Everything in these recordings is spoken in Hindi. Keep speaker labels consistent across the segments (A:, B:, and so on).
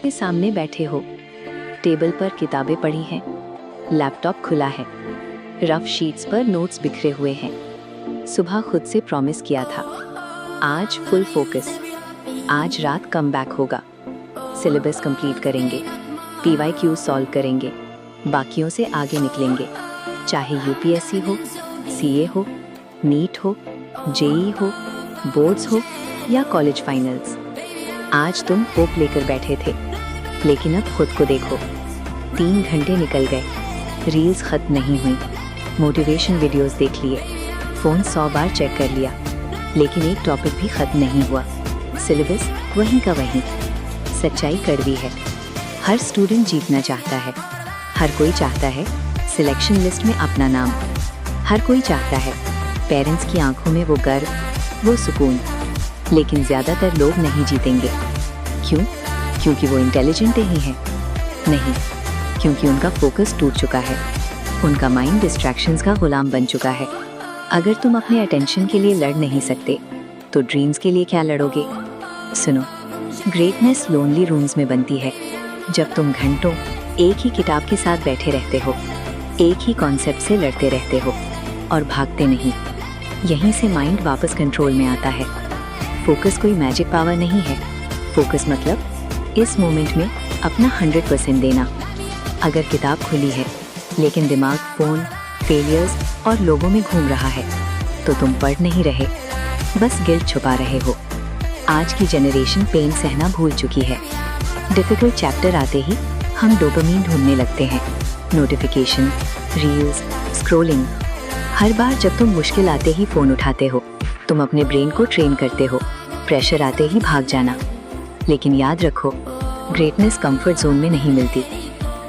A: के सामने बैठे हो, टेबल पर किताबें पड़ी हैं, लैपटॉप खुला है, रफ शीट्स पर नोट्स बिखरे हुए हैं। सुबह खुद से प्रॉमिस किया था, आज फुल फोकस, आज रात कम बैक होगा, सिलेबस कंप्लीट करेंगे, PYQ सॉल्व करेंगे, बाकियों से आगे निकलेंगे, चाहे UPSC हो, CA हो, नीट हो, JEE हो, बोर्ड्स हो या कॉलेज फाइनल्स। आज तुम होप लेकर बैठे थे, लेकिन अब खुद को देखो, 3 घंटे निकल गए, रील्स खत्म नहीं हुई, मोटिवेशन वीडियोस देख लिए, फ़ोन 100 बार चेक कर लिया, लेकिन एक टॉपिक भी खत्म नहीं हुआ, सिलेबस वहीं का वहीं। सच्चाई कड़वी है, हर स्टूडेंट जीतना चाहता है, हर कोई चाहता है सिलेक्शन लिस्ट में अपना नाम, हर कोई चाहता है पेरेंट्स की आंखों में वो गर्व, वो सुकून, लेकिन ज़्यादातर लोग नहीं जीतेंगे। क्यों? क्योंकि वो इंटेलिजेंट ही हैं? नहीं, क्योंकि उनका फोकस टूट चुका है, उनका माइंड डिस्ट्रैक्शंस का गुलाम बन चुका है। अगर तुम अपने अटेंशन के लिए लड़ नहीं सकते, तो ड्रीम्स के लिए क्या लड़ोगे? सुनो, ग्रेटनेस लोनली रूम्स में बनती है, जब तुम घंटों एक ही किताब के साथ बैठे रहते हो, एक ही कॉन्सेप्ट से लड़ते रहते हो और भागते नहीं। यहीं से माइंड वापस कंट्रोल में आता है। फोकस कोई मैजिक पावर नहीं है, फोकस मतलब इस मोमेंट में अपना 100% देना। अगर किताब खुली है लेकिन दिमाग फ़ोन, फेलियर्स और लोगों में घूम रहा है, तो तुम पढ़ नहीं रहे, बस गिल्ट छुपा रहे हो। आज की जनरेशन पेन सहना भूल चुकी है। डिफ़िकल्ट चैप्टर आते ही हम डोपामीन ढूंढने लगते हैं, नोटिफिकेशन, रील्स, स्क्रॉलिंग। हर बार जब तुम मुश्किल आते ही फ़ोन उठाते हो, तुम अपने ब्रेन को ट्रेन करते हो, प्रेशर आते ही भाग जाना। लेकिन याद रखो, ग्रेटनेस कंफर्ट जोन में नहीं मिलती।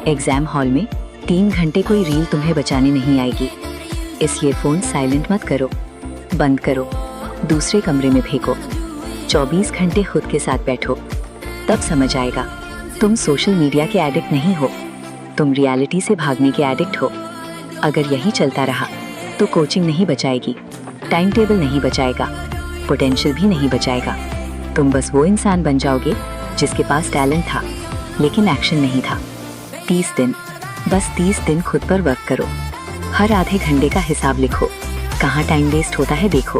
A: एग्ज़ाम हॉल में 3 घंटे कोई रील तुम्हें बचाने नहीं आएगी। इसलिए फ़ोन साइलेंट मत करो, बंद करो, दूसरे कमरे में फेंको, 24 घंटे खुद के साथ बैठो। तब समझ आएगा, तुम सोशल मीडिया के एडिक्ट नहीं हो, तुम रियलिटी से भागने के एडिक्ट हो। अगर यही चलता रहा तो कोचिंग नहीं बचाएगी, टाइम टेबल नहीं बचाएगा, पोटेंशियल भी नहीं बचाएगा। तुम बस वो इंसान बन जाओगे जिसके पास टैलेंट था लेकिन एक्शन नहीं था। 30 दिन, बस 30 दिन खुद पर वर्क करो। हर आधे घंटे का हिसाब लिखो, कहाँ टाइम वेस्ट होता है देखो,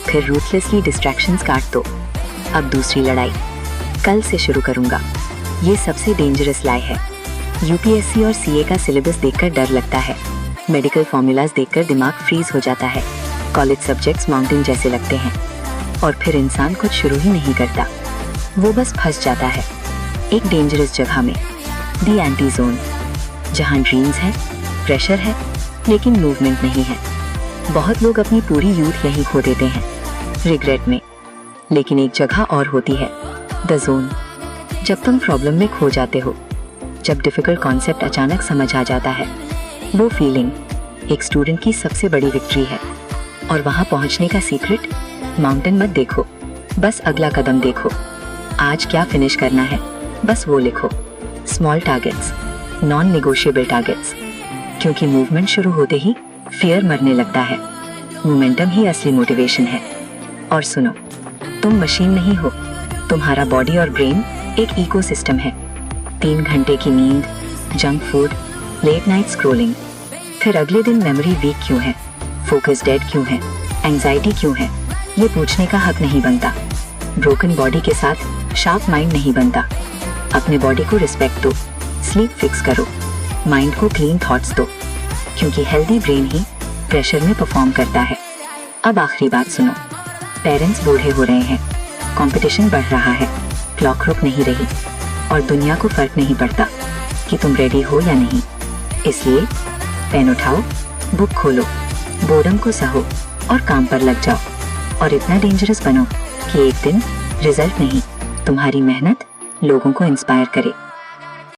A: फिर रूथलेसली डिस्ट्रैक्शंस काट दो। अब दूसरी लड़ाई कल से शुरू करूँगा। ये सबसे डेंजरस लाई है। UPSC और CA का सिलेबस देखकर डर लगता है, मेडिकल फॉर्मूलाज देखकर दिमाग फ्रीज हो जाता है, कॉलेज सब्जेक्ट्स माउंटेन जैसे लगते हैं, और फिर इंसान कुछ शुरू ही नहीं करता, वो बस फंस जाता है एक डेंजरस जगह में, दी एंटी जोन, जहाँ ड्रीम्स हैं, प्रेशर है, लेकिन मूवमेंट नहीं है। बहुत लोग अपनी पूरी यूथ यहीं खो देते हैं, रिग्रेट में। लेकिन एक जगह और होती है, द जोन, जब तुम प्रॉब्लम में खो जाते हो, जब डिफिकल्ट कॉन्सेप्ट अचानक समझ आ जाता है। वो फीलिंग एक स्टूडेंट की सबसे बड़ी विक्ट्री है। और वहाँ पहुँचने का सीक्रेट, माउंटेन मत देखो, बस अगला कदम देखो। आज क्या फिनिश करना है, बस वो लिखो। Small targets, non negotiable targets, क्योंकि मूवमेंट शुरू होते ही फियर मरने लगता है। मोमेंटम ही असली मोटिवेशन है। और सुनो, तुम मशीन नहीं हो, तुम्हारा बॉडी और ब्रेन एक इकोसिस्टम है। 3 घंटे की नींद, junk food, late night scrolling, फिर अगले दिन मेमोरी वीक क्यों है, फोकस डेड क्यों है, एंजाइटी क्यों है, ये पूछने का हक नहीं बनता। ब्रोकन बॉडी के साथ शार्प माइंड नहीं बनता। अपने बॉडी को रिस्पेक्ट दो, स्लीप फिक्स करो, माइंड को क्लीन थॉट्स दो, क्योंकि हेल्दी ब्रेन ही प्रेशर में परफॉर्म करता है। अब आखिरी बात सुनो, पेरेंट्स बूढ़े हो रहे हैं, कंपटीशन बढ़ रहा है, क्लॉक रुक नहीं रही, और दुनिया को फर्क नहीं पड़ता कि तुम रेडी हो या नहीं। इसलिए पेन उठाओ, बुक खोलो, बोर्डम को सहो और काम पर लग जाओ। और इतना डेंजरस बनो कि एक दिन रिजल्ट नहीं, तुम्हारी मेहनत लोगों को इंस्पायर करे।